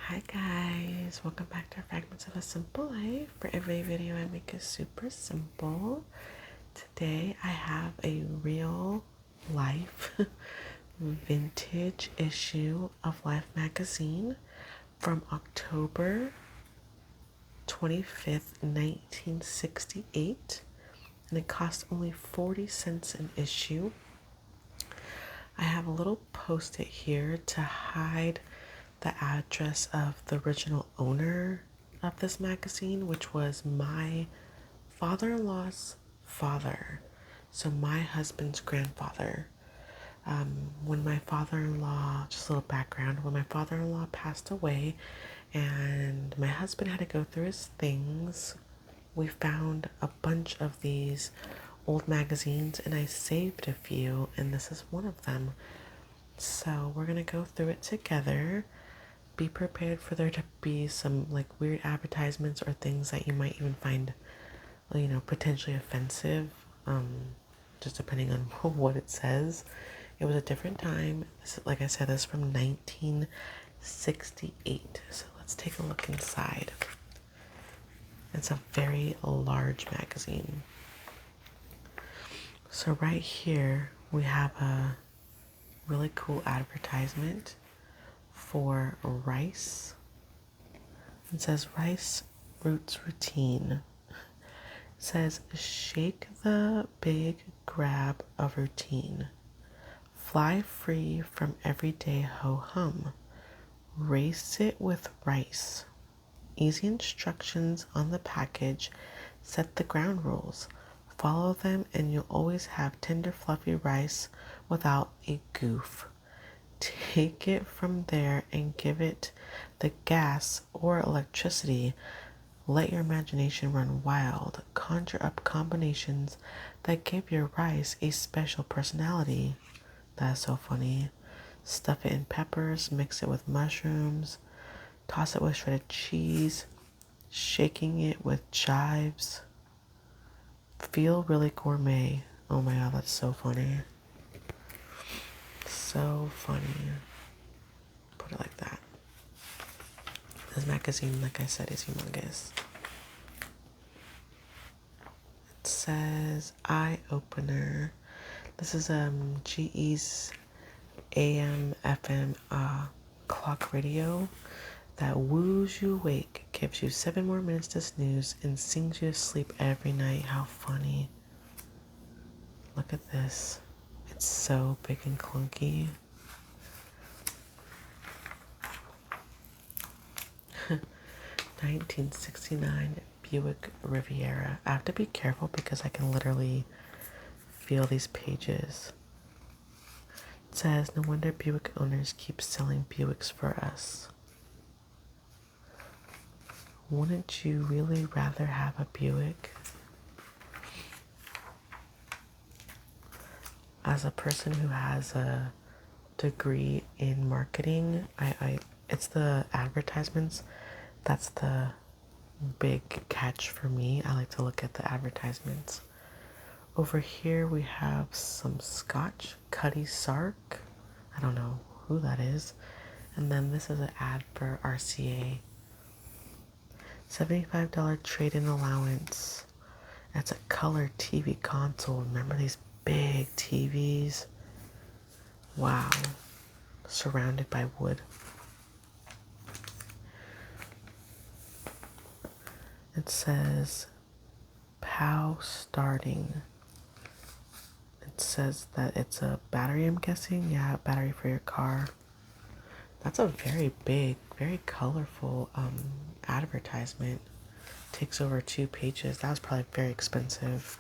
Hi guys, welcome back to Fragments of a Simple Life. For every video I make is super simple. Today I have a real life vintage issue of Life magazine from October 25th, 1968, and it costs only 40 cents an issue. I have a little post-it here to hide the address of the original owner of this magazine, which was my father-in-law's father. So my husband's grandfather. When my father-in-law, just a little background, when my father-in-law passed away and my husband had to go through his things, we found a bunch of these old magazines and I saved a few, and this is one of them. So we're gonna go through it together. Be prepared for there to be some like weird advertisements or things that you might even find, potentially offensive, just depending on what it says. It was a different time. This, like I said, this is from 1968. So let's take a look inside. It's a very large magazine. So right here we have a really cool advertisement for rice. It says rice roots routine. It says shake the big grab of routine. Fly free from everyday ho-hum. Race it with rice. Easy instructions on the package set the ground rules. Follow them and you'll always have tender fluffy rice without a goof. Take it from there and give it the gas or electricity. Let your imagination run wild. Conjure up combinations that give your rice a special personality. That's so funny. Stuff it in peppers, mix it with mushrooms, toss it with shredded cheese, shaking it with chives. Feel really gourmet. Oh my god, that's so funny. So funny. Put it like that. This magazine, like I said, is humongous. It says Eye Opener. This is GE's AM FM clock radio that woos you awake, gives you 7 more minutes to snooze, and sings you to sleep every night. How funny. Look at this. It's so big and clunky. 1969 Buick Riviera. I have to be careful because I can literally feel these pages. It says, no wonder Buick owners keep selling Buicks for us. Wouldn't you really rather have a Buick? As a person who has a degree in marketing, it's the advertisements. That's the big catch for me. I like to look at the advertisements. Over here we have some scotch, Cuddy Sark. I don't know who that is. And then this is an ad for RCA. $75 trade-in allowance. That's a color TV console. Remember these big TVs? Wow. Surrounded by wood. It says POW starting. It says that it's a battery, I'm guessing. Yeah, a battery for your car. That's a very big, very colorful advertisement. Takes over 2 pages. That was probably very expensive.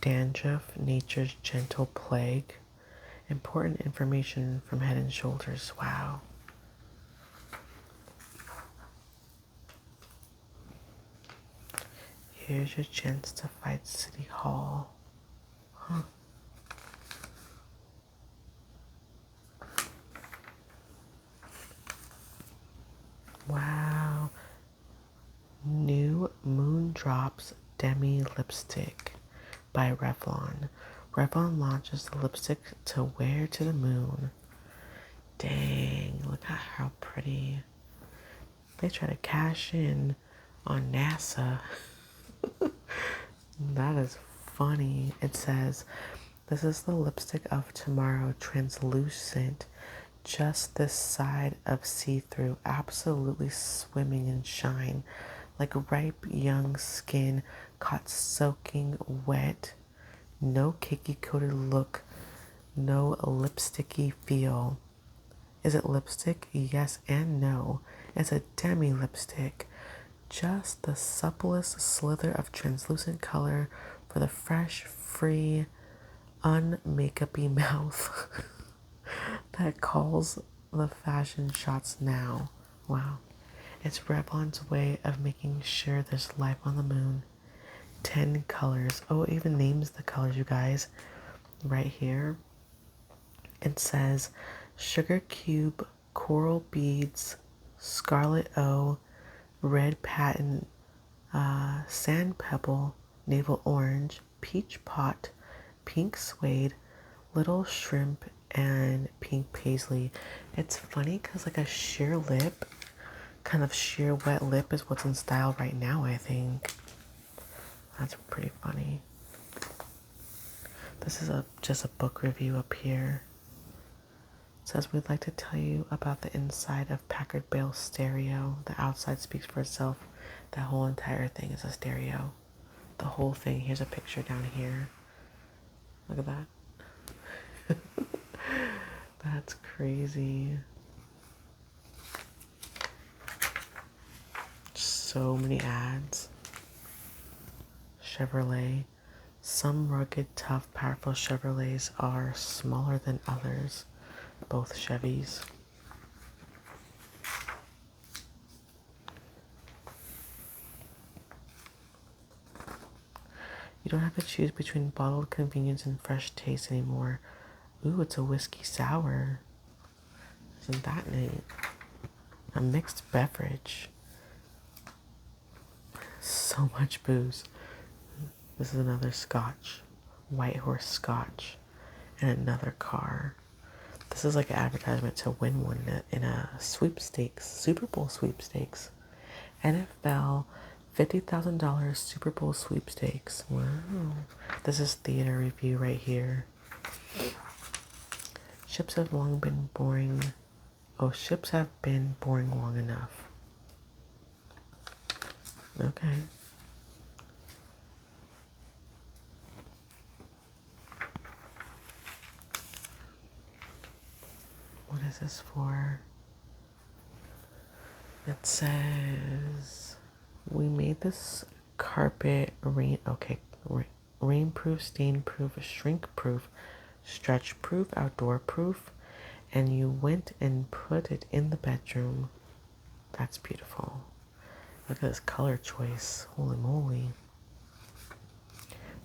Dandruff, nature's gentle plague. Important information from Head and Shoulders. Wow. Here's your chance to fight City Hall. Huh. Wow. New Moon Drops Demi Lipstick by Revlon. Revlon launches the lipstick to wear to the moon. Dang, look at how pretty. They try to cash in on NASA. That is funny. It says, this is the lipstick of tomorrow, translucent, just this side of see-through, absolutely swimming in shine, like ripe young skin caught soaking wet. No cakey coated look, no lipsticky feel. Is it lipstick? Yes and no. It's a demi lipstick. Just the supplest slither of translucent color for the fresh, free, unmakeupy mouth that calls the fashion shots now. Wow. It's Revlon's way of making sure there's life on the moon. 10 colors. Oh, it even names the colors, you guys. Right here. It says Sugar Cube, Coral Beads, Scarlet O, Red Patent, Sand Pebble, Navel Orange, Peach Pot, Pink Suede, Little Shrimp, and Pink Paisley. It's funny because like a sheer lip, kind of sheer wet lip is what's in style right now, I think. That's pretty funny. This is just a book review up here. It says, we'd like to tell you about the inside of Packard Bell stereo. The outside speaks for itself. That whole entire thing is a stereo. The whole thing. Here's a picture down here. Look at that. That's crazy. So many ads. Chevrolet. Some rugged, tough, powerful Chevrolets are smaller than others. Both Chevys. You don't have to choose between bottled convenience and fresh taste anymore. Ooh, it's a whiskey sour. Isn't that neat? A mixed beverage. So much booze. This is another scotch. White Horse Scotch. And another car. This is like an advertisement to win one in a sweepstakes, Super Bowl sweepstakes. NFL $50,000 Super Bowl sweepstakes. Wow. This is theater review right here. Ships have long been boring. Oh, ships have been boring long enough. Okay. What is this for? It says, we made this carpet rainproof, stain-proof, shrink-proof, stretch-proof, outdoor-proof, and you went and put it in the bedroom. That's beautiful. Look at this color choice. Holy moly.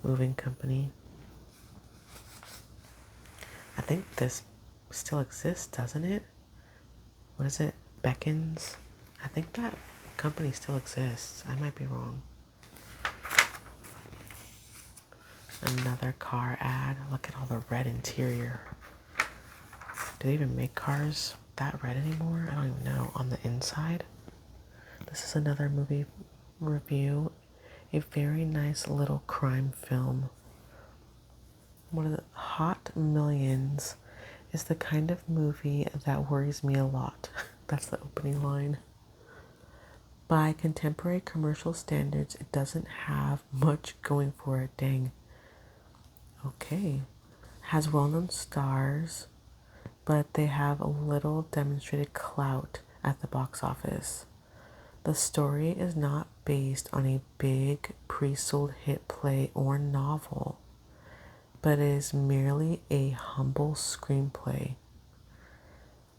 Moving company. I think this still exists, doesn't it? What is it? Beckons? I think that company still exists. I might be wrong. Another car ad. Look at all the red interior. Do they even make cars that red anymore? I don't even know. On the inside. This is another movie review. A very nice little crime film. One of the Hot Millions is the kind of movie that worries me a lot. That's the opening line. By contemporary commercial standards, it doesn't have much going for it. Dang. Okay. Has well-known stars, but they have a little demonstrated clout at the box office. The story is not based on a big pre-sold hit play or novel, but is merely a humble screenplay.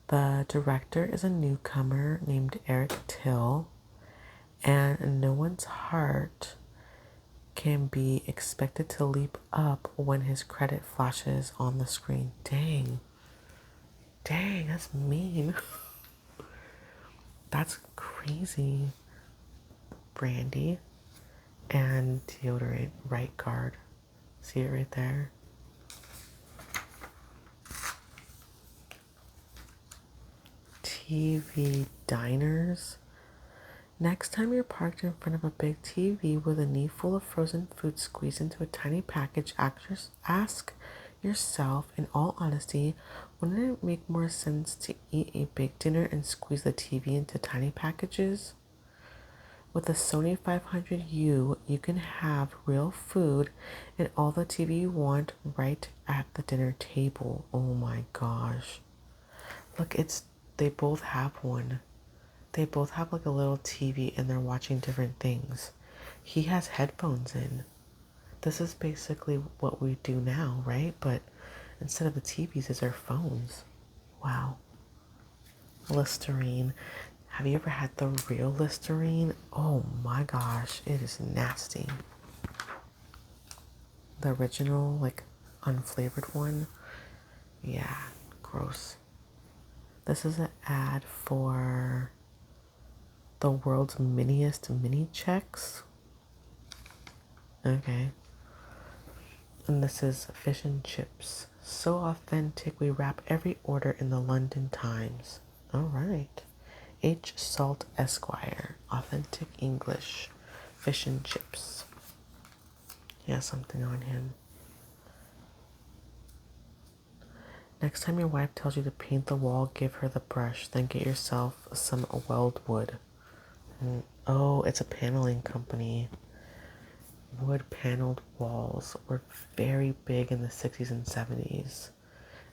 The director is a newcomer named Eric Till, and no one's heart can be expected to leap up when his credit flashes on the screen. Dang. Dang, that's mean. That's crazy. Brandy and deodorant, right guard. See it right there? TV diners. Next time you're parked in front of a big TV with a knee full of frozen food squeezed into a tiny package, ask yourself, in all honesty, wouldn't it make more sense to eat a big dinner and squeeze the TV into tiny packages? With the Sony 500U, you can have real food and all the TV you want right at the dinner table. Oh my gosh. Look, they both have one. They both have like a little TV and they're watching different things. He has headphones in. This is basically what we do now, right? But instead of the TVs, it's our phones. Wow. Listerine. Have you ever had the real Listerine? Oh my gosh, it is nasty. The original, like unflavored one. Yeah, gross. This is an ad for the world's miniest mini checks. Okay. And this is fish and chips. So authentic, we wrap every order in the London Times. All right. H. Salt Esquire. Authentic English. Fish and chips. He has something on him. Next time your wife tells you to paint the wall, give her the brush. Then get yourself some weld wood. Oh, it's a paneling company. Wood paneled walls were very big in the 60s and 70s.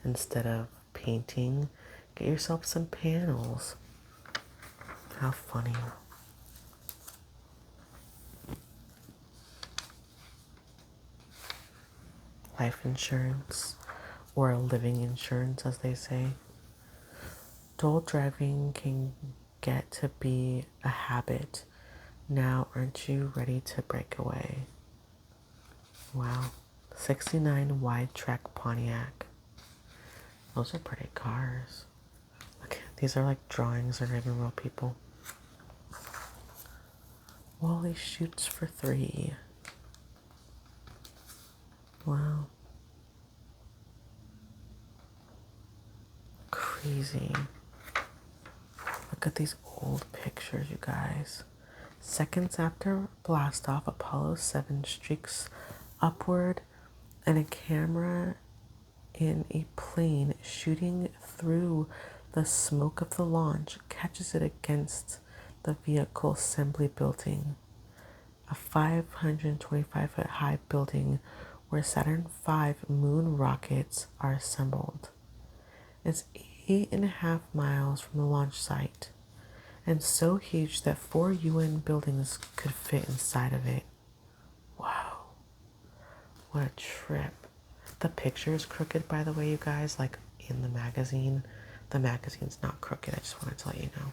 Instead of painting, get yourself some panels. How funny. Life insurance, or living insurance as they say. Dual driving can get to be a habit. Now aren't you ready to break away? Wow. 69 wide track Pontiac. Those are pretty cars. Okay, these are like drawings, they're not even real people. Wally shoots for 3. Wow. Crazy. Look at these old pictures, you guys. Seconds after blastoff, Apollo 7 streaks upward and a camera in a plane shooting through the smoke of the launch catches it against the vehicle assembly building, a 525-foot high building where Saturn V moon rockets are assembled. It's 8.5 miles from the launch site and so huge that 4 UN buildings could fit inside of it. Wow, what a trip. The picture is crooked, by the way, you guys, like in the magazine. The magazine's not crooked, I just wanted to let you know.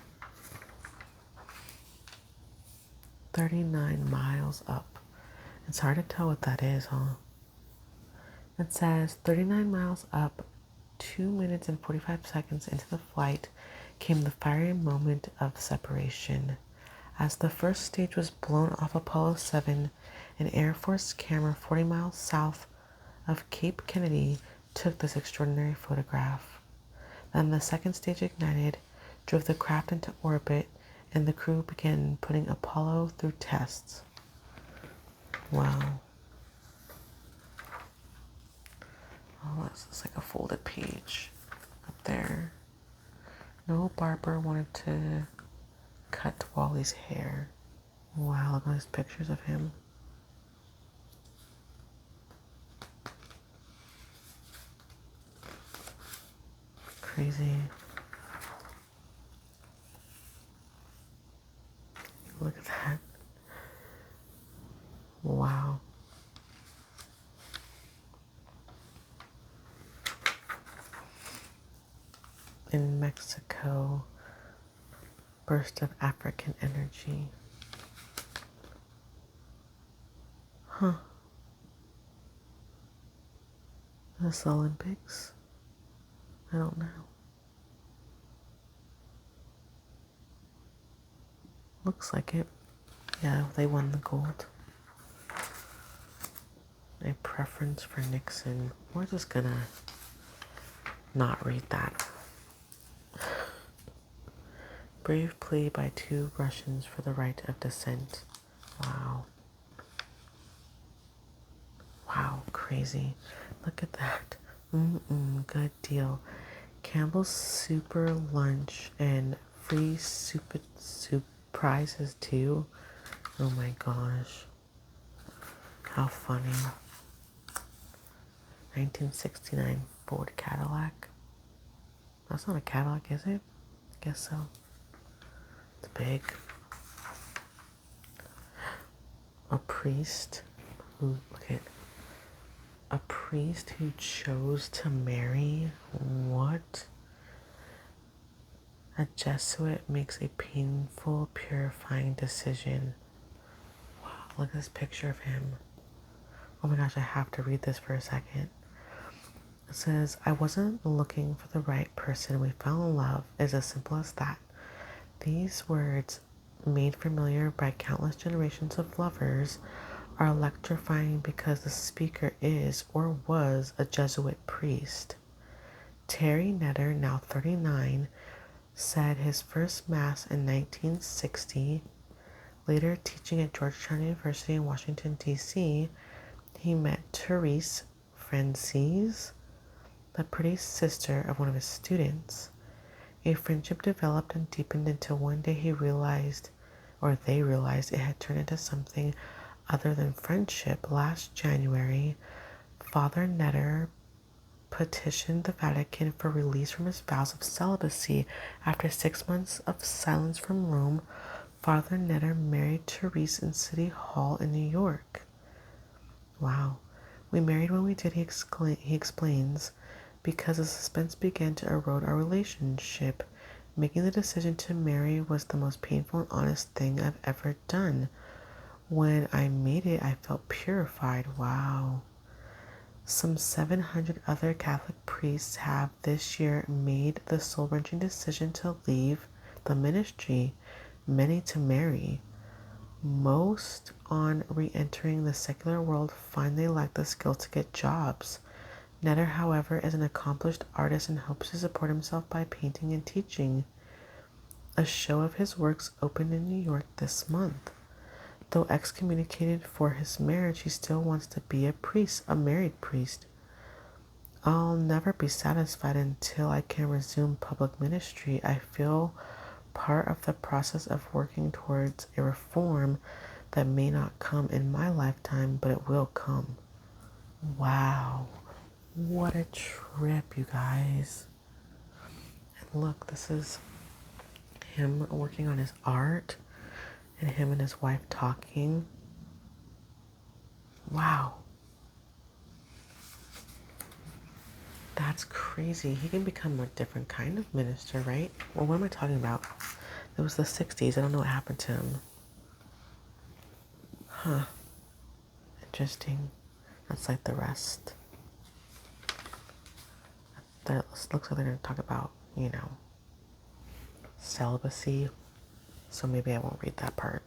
39 miles up. It's hard to tell what that is, huh? It says 39 miles up, 2 minutes and 45 seconds into the flight came the fiery moment of separation. As the first stage was blown off Apollo 7, an Air Force camera 40 miles south of Cape Kennedy took this extraordinary photograph. Then the second stage ignited, drove the craft into orbit, and the crew began putting Apollo through tests. Wow. Oh, this is like a folded page up there. No barber wanted to cut Wally's hair. Wow, look at these pictures of him. Crazy. Look at that. Wow. In Mexico, burst of African energy. Huh. This Olympics? I don't know. Looks like it. Yeah, they won the gold. A preference for Nixon. We're just gonna not read that. Brave plea by 2 Russians for the right of descent. Wow. Wow, crazy. Look at that. Good deal. Campbell's Super Lunch and free soup prizes too. Oh my gosh. How funny. 1969 Ford Cadillac. That's not a Cadillac, is it? I guess so. It's big. A priest who, look at, a priest who chose to marry. What? A Jesuit makes a painful, purifying decision. Wow, look at this picture of him. Oh my gosh, I have to read this for a second. It says, I wasn't looking for the right person. We fell in love. It's as simple as that. These words, made familiar by countless generations of lovers, are electrifying because the speaker is or was a Jesuit priest. Terry Netter, now 39, said his first Mass in 1960. Later teaching at Georgetown University in Washington, D.C., he met Therese Francis, the pretty sister of one of his students. A friendship developed and deepened until one day they realized it had turned into something other than friendship. Last January, Father Netter petitioned the Vatican for release from his vows of celibacy. After 6 months of silence from Rome, Father Netter married Therese in City Hall in New York. Wow. We married when we did, he explains, because the suspense began to erode our relationship. Making the decision to marry was the most painful and honest thing I've ever done. When I made it, I felt purified. Wow. Some 700 other Catholic priests have this year made the soul-wrenching decision to leave the ministry, many to marry. Most, on re-entering the secular world, find they lack the skill to get jobs. Netter, however, is an accomplished artist and hopes to support himself by painting and teaching. A show of his works opened in New York this month. Though excommunicated for his marriage, he still wants to be a priest, a married priest. I'll never be satisfied until I can resume public ministry. I feel part of the process of working towards a reform that may not come in my lifetime, but it will come. Wow. What a trip, you guys. And look, this is him working on his art and him and his wife talking. Wow. That's crazy. He can become a different kind of minister, right? Well, what am I talking about? It was the 60s. I don't know what happened to him. Huh. Interesting. That's like the rest. That looks like they're going to talk about, celibacy. So maybe I won't read that part.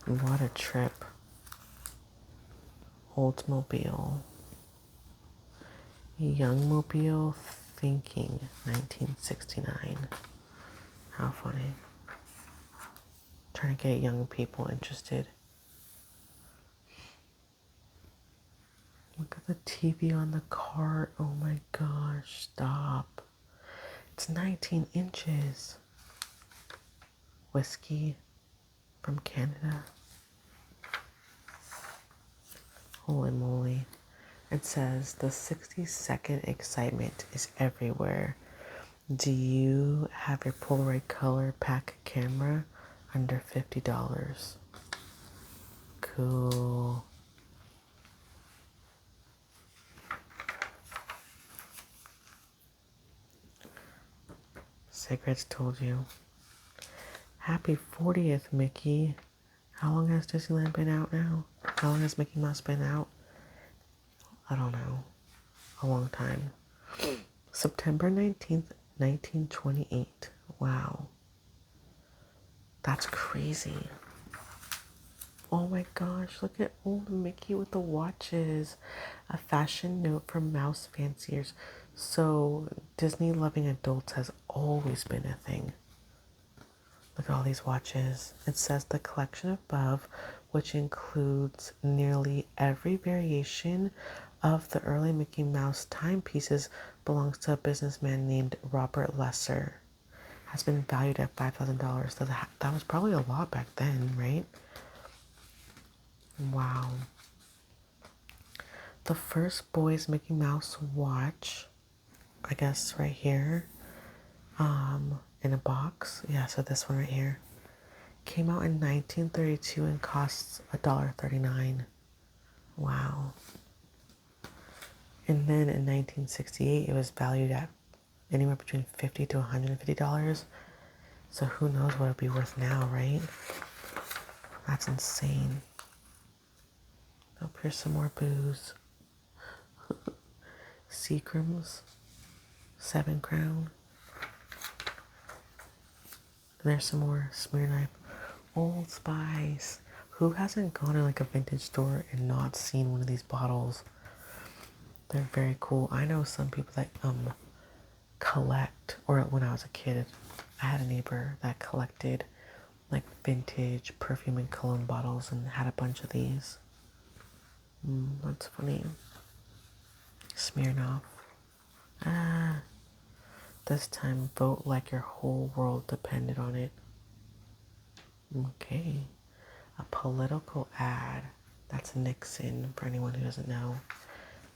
What a trip. Oldsmobile. Youngmobile Thinking, 1969. How funny. Trying to get young people interested. Look at the TV on the cart. Oh my gosh, stop. It's 19 inches. Whiskey from Canada. Holy moly. It says the 60-second excitement is everywhere. Do you have your Polaroid color pack camera under $50? Cool. Cigarettes told you. Happy 40th, Mickey. How long has Disneyland been out now? How long has Mickey Mouse been out? I don't know. A long time. September 19th, 1928. Wow. That's crazy. Oh my gosh, look at old Mickey with the watches. A fashion note for mouse fanciers. So, Disney loving adults has always been a thing. Look at all these watches. It says the collection above, which includes nearly every variation of the early Mickey Mouse timepieces, belongs to a businessman named Robert Lesser. Has been valued at $5,000. That was probably a lot back then, right? Wow. The first boys Mickey Mouse watch, I guess right here, in a box. Yeah, so this one right here came out in 1932 and costs $1.39. Wow. And then in 1968, it was valued at anywhere between $50 to $150. So who knows what it'd be worth now, right? That's insane. Oh, here's some more booze. Seagram's, 7 Crown. And there's some more Smirnoff. Old Spice. Who hasn't gone to like a vintage store and not seen one of these bottles? They're very cool. I know some people that collect, or when I was a kid, I had a neighbor that collected like vintage perfume and cologne bottles and had a bunch of these. That's funny. Smirnoff. This time vote like your whole world depended on it. Okay. A political ad. That's Nixon, for anyone who doesn't know.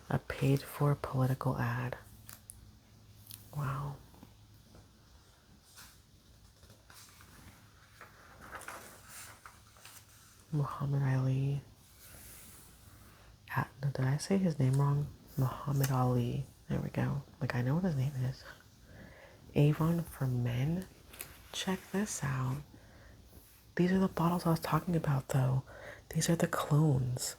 A paid for political ad. Wow. Muhammad Ali. Did I say his name wrong? Muhammad Ali. There we go. Like, I know what his name is. Avon for Men. Check this out. These are the bottles I was talking about, though. These are the clones.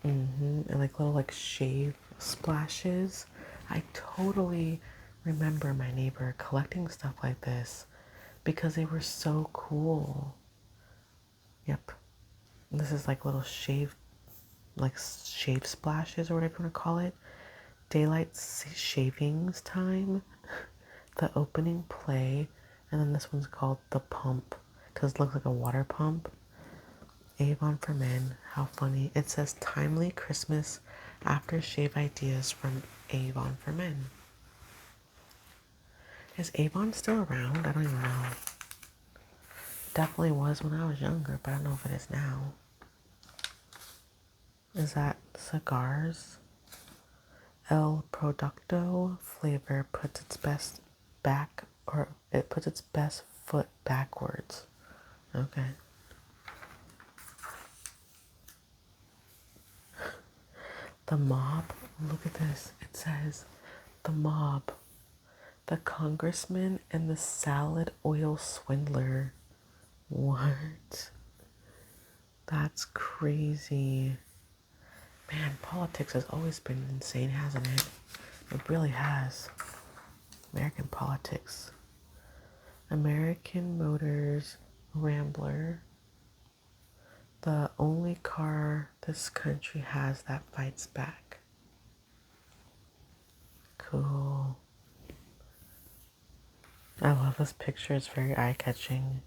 And like little like shave splashes. I totally remember my neighbor collecting stuff like this because they were so cool. Yep. This is like little shave splashes or whatever you want to call it. Daylight shavings time. The opening play. And then this one's called The Pump because it looks like a water pump. Avon for Men. How funny. It says timely Christmas aftershave ideas from Avon for Men. Is Avon still around? I don't even know. Definitely was when I was younger, but I don't know if it is now. Is that cigars? El Producto flavor puts its best foot backwards. Okay. The Mob. Look at this. It says The Mob. The Congressman and the Salad Oil Swindler. What? That's crazy. Man, politics has always been insane, hasn't it? It really has. American politics. American Motors Rambler. The only car this country has that fights back. Cool. I love this picture. It's very eye-catching.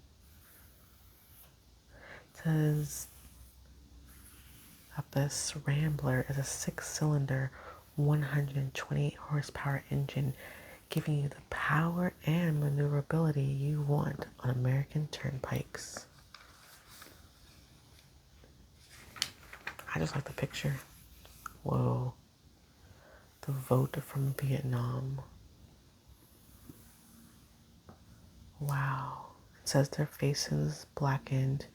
It says that this Rambler is a 6-cylinder, 128 horsepower engine, giving you the power and maneuverability you want on American turnpikes. I just like the picture. Whoa. The vote from Vietnam. Wow. It says their faces blackened.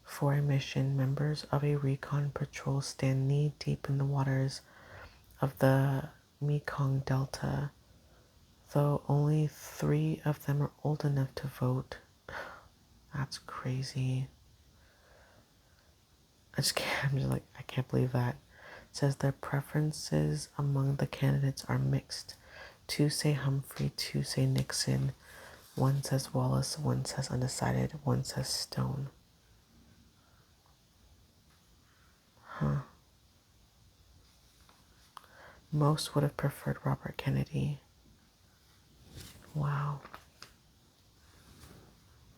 4 mission members of a recon patrol stand knee deep in the waters of the Mekong Delta, though only 3 of them are old enough to vote. That's crazy. I can't believe that. It says their preferences among the candidates are mixed. 2 say Humphrey, 2 say Nixon. 1 says Wallace, 1 says undecided, 1 says Stone. Huh. Most would have preferred Robert Kennedy. Wow.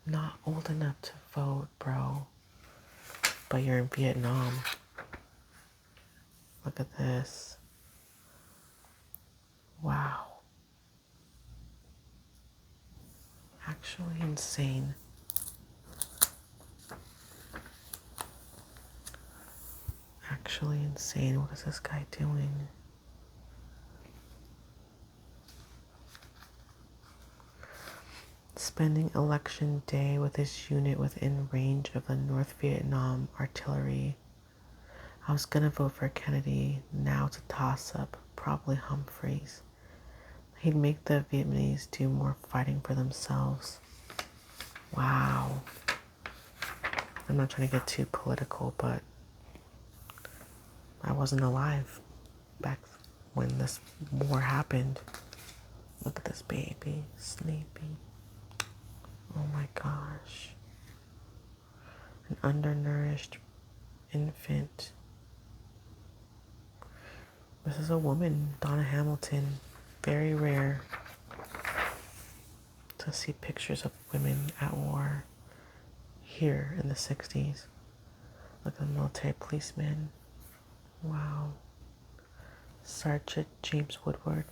Not old enough to vote, bro. But you're in Vietnam. Look at this. Wow. Actually insane. Actually insane. What is this guy doing? Spending election day with his unit within range of the North Vietnam artillery. I was gonna vote for Kennedy. Now it's a toss-up. Probably Humphreys. He'd make the Vietnamese do more fighting for themselves. Wow. I'm not trying to get too political, but I wasn't alive back when this war happened. Look at this baby, sleeping. Oh my gosh. An undernourished infant. This is a woman, Donna Hamilton. Very rare to see pictures of women at war here in the 60s. Look at the military policeman. Wow. Sergeant James Woodward.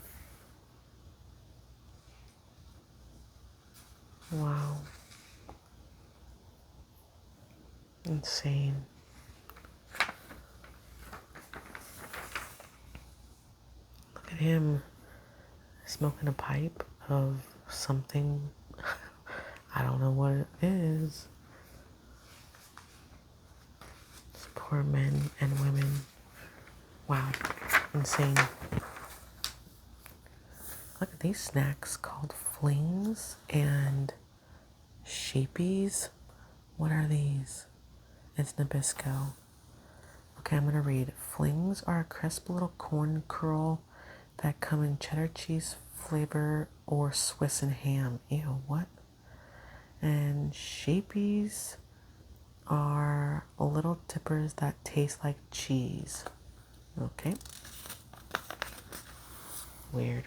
Wow. Insane. Look at him smoking a pipe of something. I don't know what it is. It's poor men and women. Wow. Insane. Look at these snacks called Flings and Shapies. What are these? It's Nabisco. Okay, I'm going to read. Flings are a crisp little corn curl that come in cheddar cheese flavor or Swiss and ham. Ew, what? And Shapies are little dippers that taste like cheese. Okay. Weird.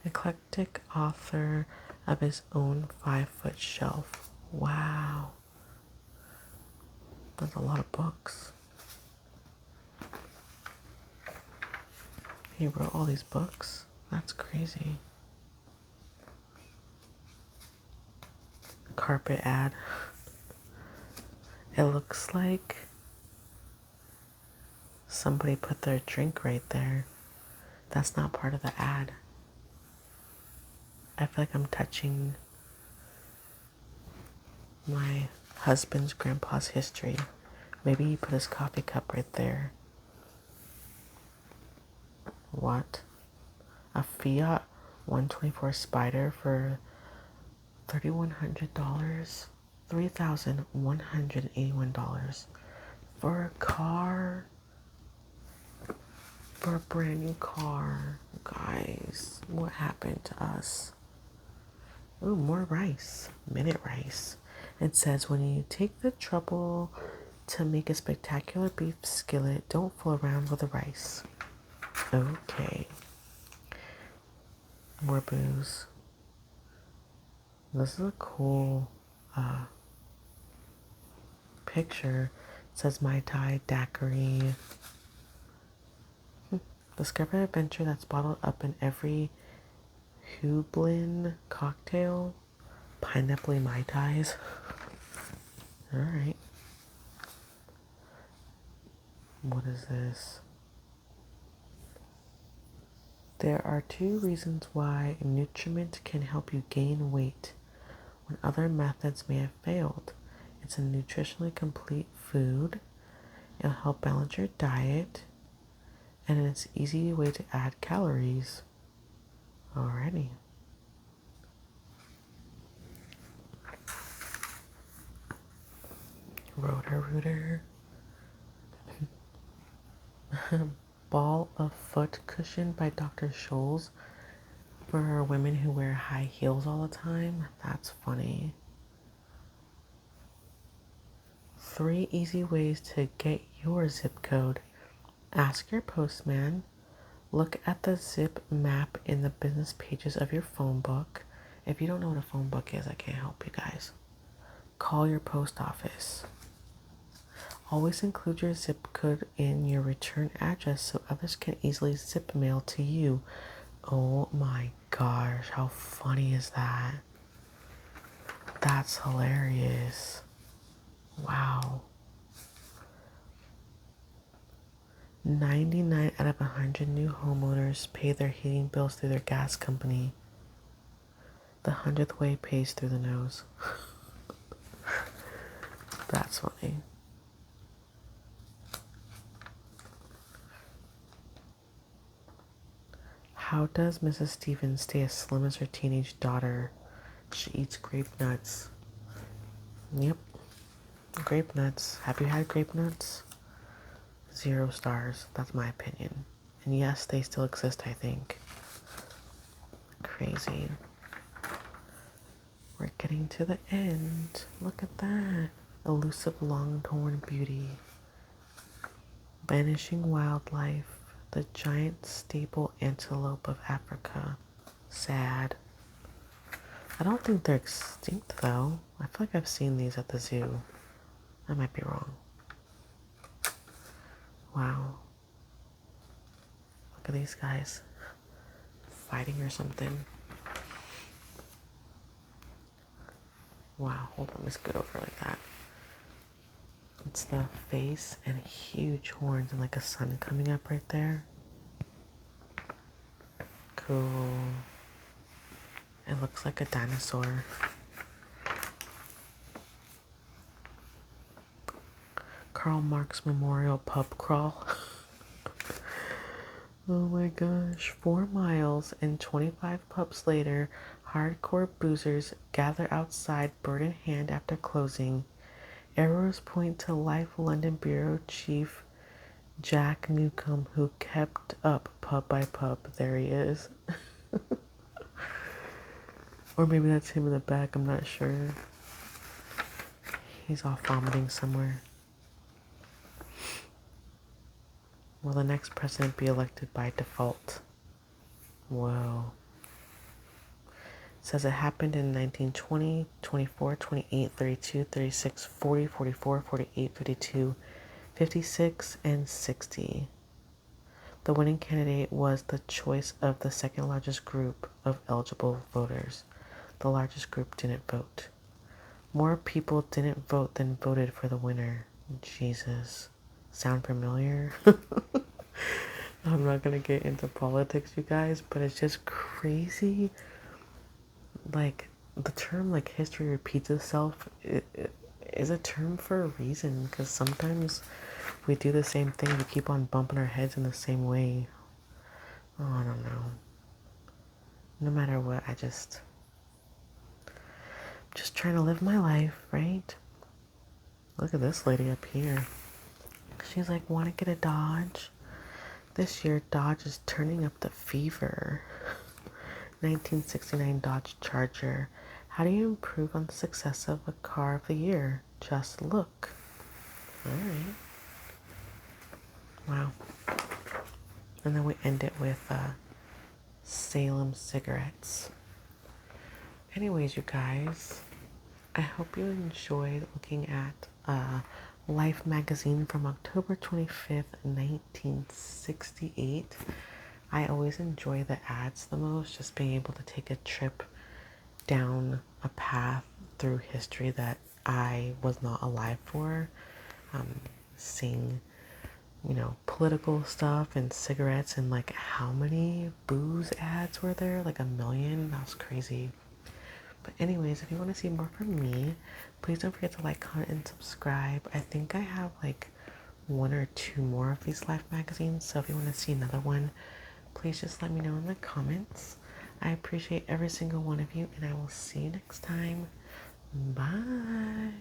Eclectic author of his own 5-foot shelf. Wow. That's a lot of books. He wrote all these books? That's crazy. Carpet ad. It looks like somebody put their drink right there. That's not part of the ad. I feel like I'm touching my husband's grandpa's history. Maybe he put his coffee cup right there. What? A Fiat 124 Spider for $3,100? $3,181 for a car? For a brand new car. Guys, what happened to us? Ooh, more rice. Minute rice. It says, when you take the trouble to make a spectacular beef skillet, don't fool around with the rice. Okay. More booze. This is a cool picture. It says Mai Tai Daiquiri. Discover an adventure that's bottled up in every Hublin cocktail. Pineapple Mai Tais. Alright. What is this? There are 2 reasons why nutriment can help you gain weight when other methods may have failed. It's a nutritionally complete food. It'll help balance your diet. And it's an easy way to add calories. Alrighty. Rotor-Rooter. Ball of Foot cushion by Dr. Scholl's for women who wear high heels all the time. That's funny. 3 easy ways to get your zip code. Ask your postman. Look at the zip map in the business pages of your phone book. If you don't know what a phone book is, I can't help you guys. Call your post office. Always include your zip code in your return address so others can easily zip mail to you. Oh my gosh, how funny is that? That's hilarious. Wow. 99 out of 100 new homeowners pay their heating bills through their gas company. The 100th way pays through the nose. That's funny. How does Mrs. Stevens stay as slim as her teenage daughter? She eats grape nuts. Yep. Grape nuts. Have you had grape nuts? 0 stars. That's my opinion. And yes, they still exist, I think. Crazy. We're getting to the end. Look at that. Elusive longhorn beauty. Vanishing wildlife. The giant staple antelope of Africa. Sad. I don't think they're extinct though. I feel like I've seen these at the zoo. I might be wrong. Wow. Look at these guys. Fighting or something. Wow, hold on, let's scoot over like that. It's the face and huge horns and like a sun coming up right there. Cool. It looks like a dinosaur. Karl Marx Memorial Pub Crawl. Oh my gosh. 4 miles and 25 pubs later, hardcore boozers gather outside, bird in hand after closing. Arrows point to Life London Bureau Chief Jack Newcomb, who kept up pub by pub. There he is. Or maybe that's him in the back, I'm not sure. He's off vomiting somewhere. Will the next president be elected by default? Whoa. It says it happened in 1920, 24, 28, 32, 36, 40, 44, 48, 52, 56, and 60. The winning candidate was the choice of the second largest group of eligible voters. The largest group didn't vote. More people didn't vote than voted for the winner. Jesus. Sound familiar? I'm not gonna get into politics, you guys, but it's just crazy. Like, the term, like, history repeats itself, it is a term for a reason, because sometimes we do the same thing, we keep on bumping our heads in the same way. Oh, I don't know. No matter what, I'm just trying to live my life, right? Look at this lady up here. She's like, want to get a Dodge? This year, Dodge is turning up the fever. 1969 Dodge Charger. How do you improve on the success of a car of the year? Just look. Alright. Wow. And then we end it with Salem cigarettes. Anyways, you guys, I hope you enjoyed looking at Life magazine from October 25th, 1968. I always enjoy the ads the most, just being able to take a trip down a path through history that I was not alive for. Seeing, you know, political stuff and cigarettes, and like how many booze ads were there? Like 1 million? That was crazy. But anyways, if you want to see more from me, please don't forget to like, comment, and subscribe. I think I have like 1 or 2 more of these Life magazines, so if you want to see another one, please just let me know in the comments. I appreciate every single one of you, and I will see you next time. Bye.